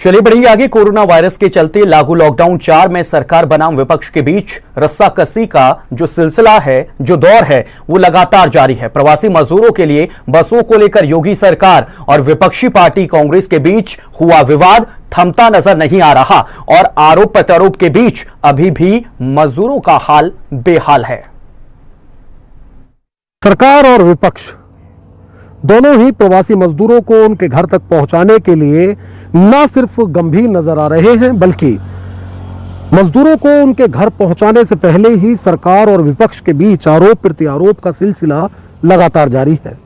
चलिए बढ़िए आगे। कोरोना वायरस के चलते लागू लॉकडाउन 4 में सरकार बनाम विपक्ष के बीच रस्साकसी का जो सिलसिला है, जो दौर है, वो लगातार जारी है। प्रवासी मजदूरों के लिए बसों को लेकर योगी सरकार और विपक्षी पार्टी कांग्रेस के बीच हुआ विवाद थमता नजर नहीं आ रहा और आरोप प्रत्यारोप के बीच अभी भी मजदूरों का हाल बेहाल है। सरकार और विपक्ष दोनों ही प्रवासी मजदूरों को उनके घर तक पहुंचाने के लिए न सिर्फ गंभीर नजर आ रहे हैं, बल्कि मजदूरों को उनके घर पहुंचाने से पहले ही सरकार और विपक्ष के बीच आरोप प्रत्यारोप का सिलसिला लगातार जारी है।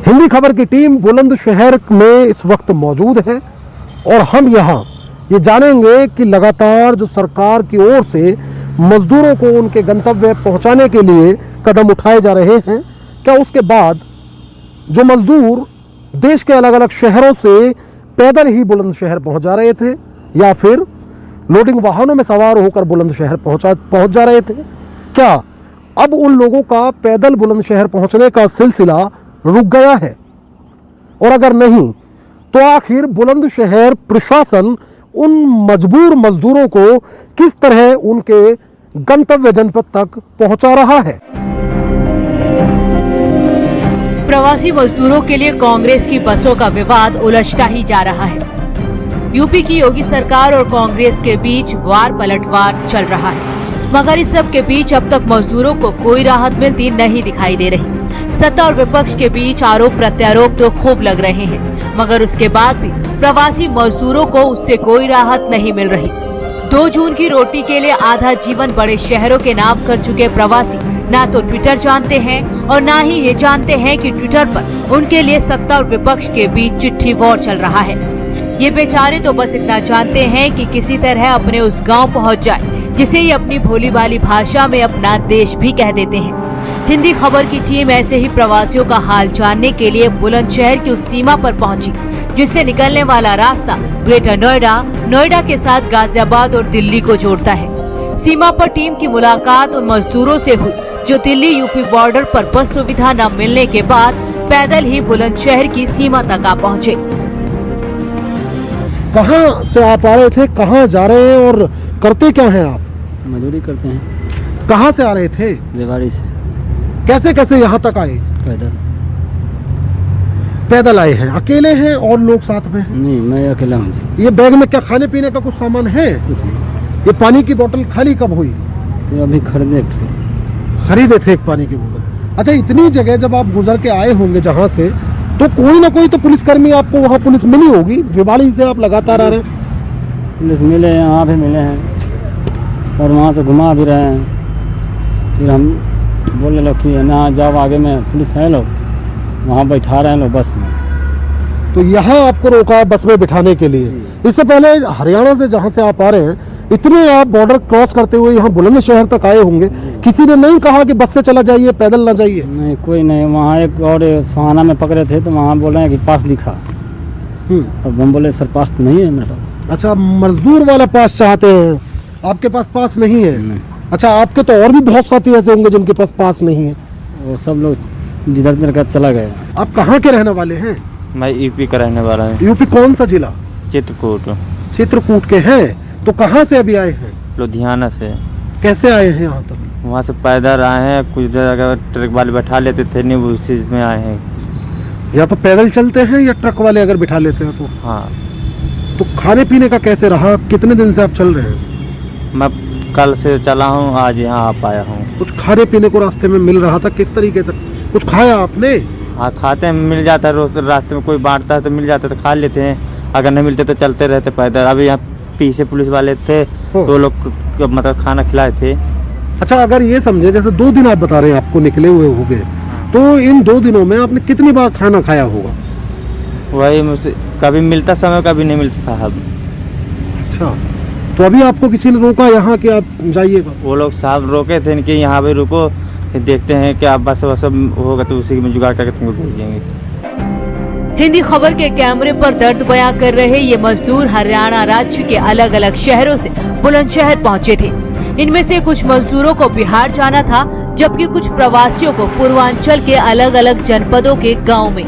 हिंदी खबर की टीम बुलंदशहर में इस वक्त मौजूद है और हम यहां ये जानेंगे कि लगातार जो सरकार की ओर से मजदूरों को उनके गंतव्य पहुंचाने के लिए कदम उठाए जा रहे हैं, क्या उसके बाद जो मजदूर देश के अलग अलग शहरों से पैदल ही बुलंदशहर पहुंच जा रहे थे या फिर लोडिंग वाहनों में सवार होकर बुलंदशहर पहुंच जा रहे थे, क्या अब उन लोगों का पैदल बुलंदशहर पहुंचने का सिलसिला रुक गया है? और अगर नहीं तो आखिर बुलंदशहर प्रशासन उन मजबूर मजदूरों को किस तरह उनके गंतव्य जनपद तक पहुंचा रहा है? प्रवासी मजदूरों के लिए कांग्रेस की बसों का विवाद उलझता ही जा रहा है। यूपी की योगी सरकार और कांग्रेस के बीच वार पलटवार चल रहा है, मगर इस सब के बीच अब तक मजदूरों को कोई राहत मिलती नहीं दिखाई दे रही। सत्ता और विपक्ष के बीच आरोप प्रत्यारोप तो खूब लग रहे हैं, मगर उसके बाद भी प्रवासी मजदूरों को उससे कोई राहत नहीं मिल रही। 2 जून की रोटी के लिए आधा जीवन बड़े शहरों के नाम कर चुके प्रवासी ना तो ट्विटर जानते हैं और ना ही ये जानते हैं कि ट्विटर पर उनके लिए सत्ता और विपक्ष के बीच चिट्ठी वॉर चल रहा है। ये बेचारे तो बस इतना जानते हैं कि किसी तरह अपने उस गांव पहुंच जाए जिसे ये अपनी भोली भाली भाषा में अपना देश भी कह देते हैं। हिंदी खबर की टीम ऐसे ही प्रवासियों का हाल जानने के लिए बुलंदशहर की उस सीमा पर पहुंची जिससे निकलने वाला रास्ता ग्रेटर नोएडा के साथ गाजियाबाद और दिल्ली को जोड़ता है। सीमा पर टीम की मुलाकात उन मजदूरों से हुई जो दिल्ली यूपी बॉर्डर पर बस सुविधा न मिलने के बाद पैदल ही बुलंदशहर की सीमा तक आ पहुँचे। कहाँ से आप आ रहे थे, कहाँ जा रहे हैं और करते क्या हैं आप? मजदूरी करते हैं। कहाँ से आ रहे थे? रेवाड़ी से। कैसे कैसे यहाँ तक आए? पैदल आए हैं? अकेले हैं और लोग साथ में हैं? नहीं, मैं अकेला हूँ जी। ये बैग में क्या खाने पीने का कुछ सामान है? कुछ नहीं। ये पानी की बोतल खाली कब हुई? तो अभी खरीदे थे एक पानी की बोतल। अच्छा, इतनी जगह जब आप गुजर के आए होंगे जहाँ से, तो कोई ना कोई तो पुलिसकर्मी आपको वहाँ पुलिस मिली होगी। दिवाली से आप लगातार आ रहे हैं। पुलिस मिले हैं, वहाँ भी मिले हैं और वहाँ से घुमा भी रहे हैं। फिर हम बोले लोग कि ना जाओ, आगे में पुलिस है, लोग वहाँ बैठा रहे हैं लोग बस में। तो यहाँ आपको रोका बस में बिठाने के लिए। इससे पहले हरियाणा से जहाँ से आप आ रहे हैं, इतने आप बॉर्डर क्रॉस करते हुए यहाँ बुलंदशहर तक आए होंगे, किसी ने नहीं कहा कि बस से चला जाइए, पैदल ना जाइए? नहीं, कोई नहीं। वहाँ एक और सुहाना में पकड़े थे तो वहाँ बोल रहे हैं कि पास दिखा। और हम बोले सर पास तो नहीं है मेरे पास। अच्छा, मजदूर वाला पास चाहते हैं, आपके पास पास नहीं है? नहीं। अच्छा, आपके तो और भी बहुत साथी ऐसे होंगे जिनके पास पास नहीं है। वो सब लोग जिधर जिधर का चला गया। आप कहाँ के रहने वाले हैं? मैं यूपी का रहने वाला हूँ। यूपी कौन सा जिला? चित्रकूट के हैं। तो कहाँ से अभी आए हैं? लुधियाना से। कैसे आए हैं यहाँ तक? वहाँ से पैदल आए हैं, कुछ देर अगर ट्रक वाले बैठा लेते थे नहीं, वो उस चीज में आए हैं। या तो पैदल चलते हैं या ट्रक वाले अगर बिठा लेते हैं तो? हाँ। तो खाने पीने का कैसे रहा? कितने दिन से आप चल रहे हैं? मैं कल से चला हूँ, आज यहाँ आ पाया हूँ। कुछ खाने पीने को रास्ते में मिल रहा था? किस तरीके से कुछ खाया आपने? हाँ, खाते हैं, मिल जाता है रोज, रास्ते में कोई बांटता है तो मिल जाता है तो खा लेते हैं, अगर नहीं मिलते तो चलते रहते पैदल। अभी यहाँ पीछे पुलिस वाले थे तो लोग मतलब खाना खिलाए थे। अच्छा, अगर ये समझे जैसे 2 दिन आप बता रहे हैं आपको निकले हुए हो गए, तो इन 2 दिनों में आपने कितनी बार खाना खाया होगा? वही मुझसे कभी मिलता समय, कभी नहीं मिलता साहब। अच्छा, तो अभी आपको किसी ने रोका यहाँ कि आप जाइएगा? वो लोग साहब रोके थे कि यहाँ पे रुको, फिर देखते हैं कि आप बस होगा तो उसी में जुगाड़ करके तुमको भेजेंगे। हिंदी खबर के कैमरे पर दर्द बयां कर रहे ये मजदूर हरियाणा राज्य के अलग अलग शहरों से बुलंदशहर पहुंचे थे। इनमें से कुछ मजदूरों को बिहार जाना था, जबकि कुछ प्रवासियों को पूर्वांचल के अलग अलग जनपदों के गाँव में।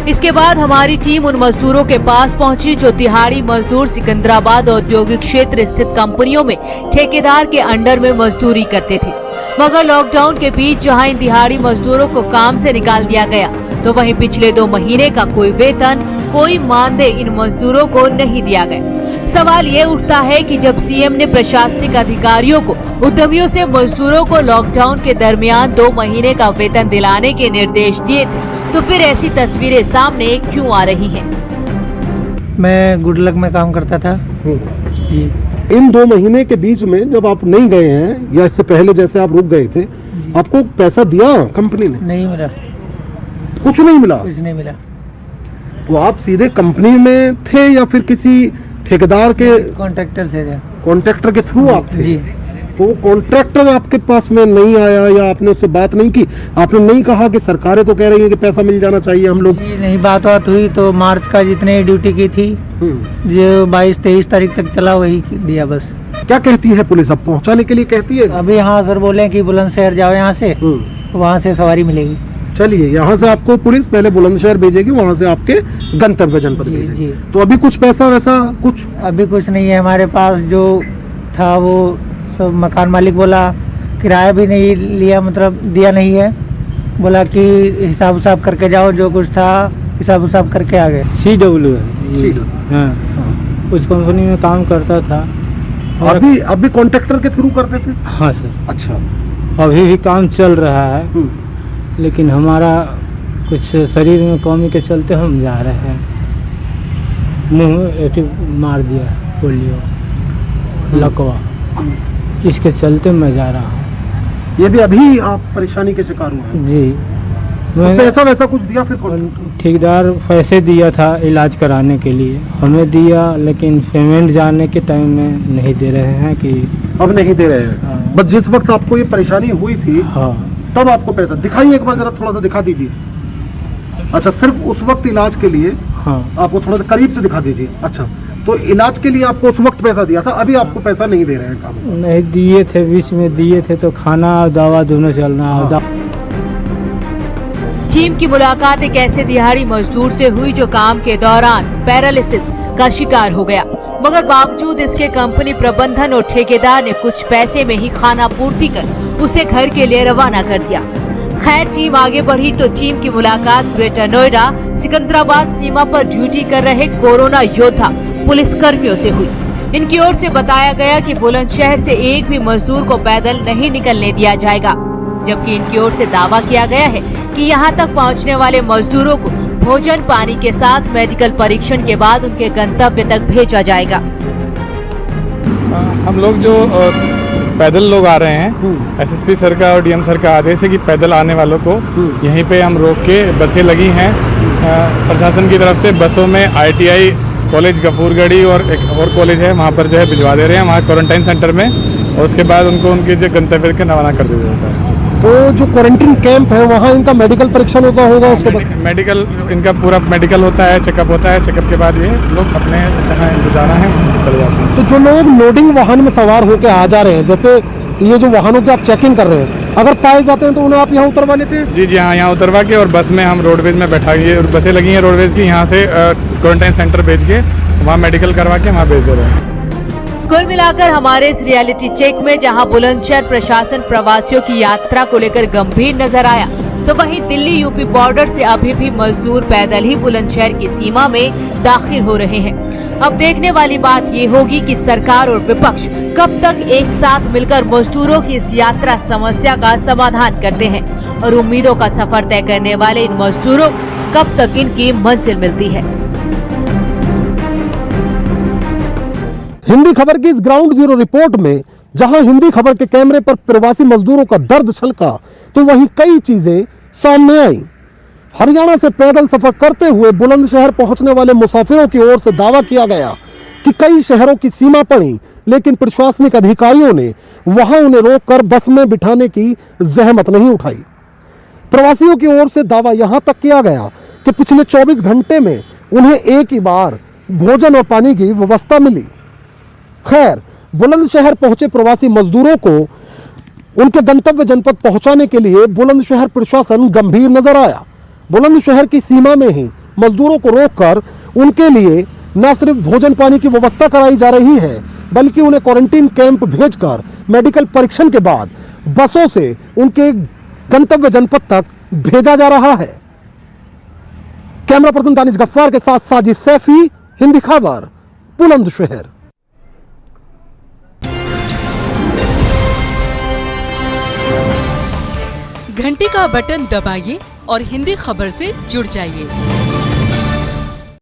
इसके बाद हमारी टीम उन मजदूरों के पास पहुंची जो दिहाड़ी मजदूर सिकंदराबाद औद्योगिक क्षेत्र स्थित कंपनियों में ठेकेदार के अंडर में मजदूरी करते थे। मगर लॉकडाउन के बीच जहां इन दिहाड़ी मजदूरों को काम से निकाल दिया गया, तो वहीं पिछले 2 महीने का कोई वेतन, कोई मानदेय इन मजदूरों को नहीं दिया गया। सवाल ये उठता है कि जब सीएम ने प्रशासनिक अधिकारियों को उद्यमियों से मजदूरों को लॉकडाउन के दरमियान 2 महीने का वेतन दिलाने के निर्देश दिए थे, तो फिर ऐसी तस्वीरें सामने क्यों आ रही हैं? मैं गुडलक में काम करता था जी। इन 2 महीने के बीच में जब आप नहीं गए हैं या इससे पहले जैसे आप रुक गए थे, आपको पैसा दिया कंपनी ने? नहीं मिला, कुछ नहीं मिला। कुछ नहीं मिला। तो आप सीधे कंपनी में थे या फिर किसी ठेकेदार के कॉन्ट्रैक्टर से थे। कॉन्ट्रैक्टर के थ्रू आप थे? जी। तो वो कॉन्ट्रैक्टर आपके पास में नहीं आया या आपने उससे बात नहीं की? आपने नहीं कहा कि सरकारें तो कह रही है कि पैसा मिल जाना चाहिए हम लोग? जी नहीं, बात हुई तो मार्च का जितने ड्यूटी की थी जो 22-23 तारीख तक चला वही दिया बस। क्या कहती है पुलिस? अब पहुंचाने के लिए कहती है? अभी हाँ सर बोले कि बुलंदशहर जाओ यहाँ से, तो वहाँ से सवारी मिलेगी। चलिए, यहाँ से आपको पुलिस पहले बुलंदशहर भेजेगी, वहाँ से आपके गंतव्य जनपद भेजेगी। तो अभी कुछ पैसा वैसा कुछ? अभी कुछ नहीं है हमारे पास। जो था वो सब मकान मालिक बोला किराया भी नहीं लिया, मतलब दिया नहीं है। बोला कि हिसाब उसाब करके जाओ, जो कुछ था हिसाब उसाब करके आ गए। CW है। हाँ, उस कंपनी में काम करता था। अभी कॉन्ट्रैक्टर के थ्रू करते थे? हाँ सर। अच्छा। अभी भी काम चल रहा है, लेकिन हमारा कुछ शरीर में कमी के चलते हम जा रहे हैं। मुंह में एटिव मार दिया, पोलियो लकवा, इसके चलते मैं जा रहा हूँ। ये भी अभी आप परेशानी के शिकार हुए हैं? जी। तो पैसा वैसा कुछ दिया फिर? ठेकेदार पैसे दिया था इलाज कराने के लिए, हमें दिया, लेकिन पेमेंट जाने के टाइम में नहीं दे रहे हैं कि अब नहीं दे रहे हैं। हाँ। बस जिस वक्त आपको ये परेशानी हुई थी, हाँ, तब आपको पैसा दिखाइए, एक बार जरा थोड़ा सा दिखा दीजिए। अच्छा, सिर्फ उस वक्त इलाज के लिए? हाँ। आपको थोड़ा सा करीब से दिखा दीजिए। अच्छा, तो इलाज के लिए आपको उस वक्त पैसा दिया था, अभी आपको पैसा नहीं दे रहे हैं? काम नहीं दिए थे, बीच में दिए थे, तो खाना और दवा दोनों चलना। हाँ। टीम की मुलाकात एक ऐसे दिहाड़ी मजदूर से हुई जो काम के दौरान पैरालिसिस का शिकार हो गया, मगर बावजूद इसके कंपनी प्रबंधन और ठेकेदार ने कुछ पैसे में ही खाना पूर्ति कर उसे घर के लिए रवाना कर दिया। खैर, टीम आगे बढ़ी तो टीम की मुलाकात ग्रेटर नोएडा सिकंदराबाद सीमा पर ड्यूटी कर रहे कोरोना योद्धा पुलिस कर्मियों से हुई। इनकी ओर से बताया गया कि बुलंदशहर से एक भी मजदूर को पैदल नहीं निकलने दिया जाएगा, जबकि इनकी ओर से दावा किया गया है कि यहां तक पहुंचने वाले मजदूरों को भोजन पानी के साथ मेडिकल परीक्षण के बाद उनके गंतव्य तक भेजा जाएगा। हम लोग जो पैदल लोग आ रहे हैं, SSP सर का और DM सर का आदेश है कि पैदल आने वालों को यहीं पे हम रोक के, बसें लगी हैं प्रशासन की तरफ से, बसों में ITI कॉलेज गफूरगढ़ी और एक और कॉलेज है, वहाँ पर जो है भिजवा दे रहे हैं वहाँ क्वारंटाइन सेंटर में, और उसके बाद उनको उनके जो गंतव्य के रवाना कर दिया जाता है। तो जो क्वारंटीन कैंप है वहाँ इनका मेडिकल परीक्षण होता होगा? उसके बाद मेडिकल, इनका पूरा मेडिकल होता है, चेकअप होता है, चेकअप के बाद ये लोग अपने जहाँ गुजारा है चले जाते हैं। तो जो लोग लोडिंग वाहन में सवार होकर आ जा रहे हैं, जैसे ये जो वाहनों की आप चेकिंग कर रहे हैं, अगर पाए जाते हैं तो उन्हें आप यहाँ उतरवा लेते हैं? जी हाँ, यहाँ उतरवा के और बस में हम रोडवेज में बैठा के, और बसें लगी हैं रोडवेज की, यहाँ से क्वारंटाइन सेंटर भेज के वहाँ मेडिकल करवा के वहाँ भेज दे रहे हैं। कुल मिलाकर हमारे इस रियलिटी चेक में जहां बुलंदशहर प्रशासन प्रवासियों की यात्रा को लेकर गंभीर नजर आया, तो वहीं दिल्ली यूपी बॉर्डर से अभी भी मजदूर पैदल ही बुलंदशहर की सीमा में दाखिल हो रहे हैं। अब देखने वाली बात ये होगी कि सरकार और विपक्ष कब तक एक साथ मिलकर मजदूरों की इस यात्रा समस्या का समाधान करते हैं, और उम्मीदों का सफर तय करने वाले इन मजदूरों कब तक इनकी मंजिल मिलती है। हिंदी खबर की इस ग्राउंड जीरो रिपोर्ट में जहां हिंदी खबर के कैमरे पर प्रवासी मजदूरों का दर्द छलका, तो वहीं कई चीजें सामने आई। हरियाणा से पैदल सफर करते हुए बुलंदशहर पहुंचने वाले मुसाफिरों की ओर से दावा किया गया कि कई शहरों की सीमा पड़ी, लेकिन प्रशासनिक अधिकारियों ने वहां उन्हें रोककर बस में बिठाने की जहमत नहीं उठाई। प्रवासियों की ओर से दावा यहां तक किया गया कि पिछले 24 घंटे में उन्हें एक ही बार भोजन और पानी की व्यवस्था मिली। खैर, बुलंदशहर पहुंचे प्रवासी मजदूरों को उनके गंतव्य जनपद पहुंचाने के लिए बुलंदशहर प्रशासन गंभीर नजर आया। बुलंदशहर की सीमा में ही मजदूरों को रोककर उनके लिए न सिर्फ भोजन पानी की व्यवस्था कराई जा रही है, बल्कि उन्हें क्वारंटीन कैंप भेजकर मेडिकल परीक्षण के बाद बसों से उनके गंतव्य जनपद तक भेजा जा रहा है। कैमरा पर्सन दानिश गफ्फार के साथ साजिद सैफी, हिंदी खबर, बुलंदशहर। घंटी का बटन दबाइए और हिंदी खबर से जुड़ जाइए।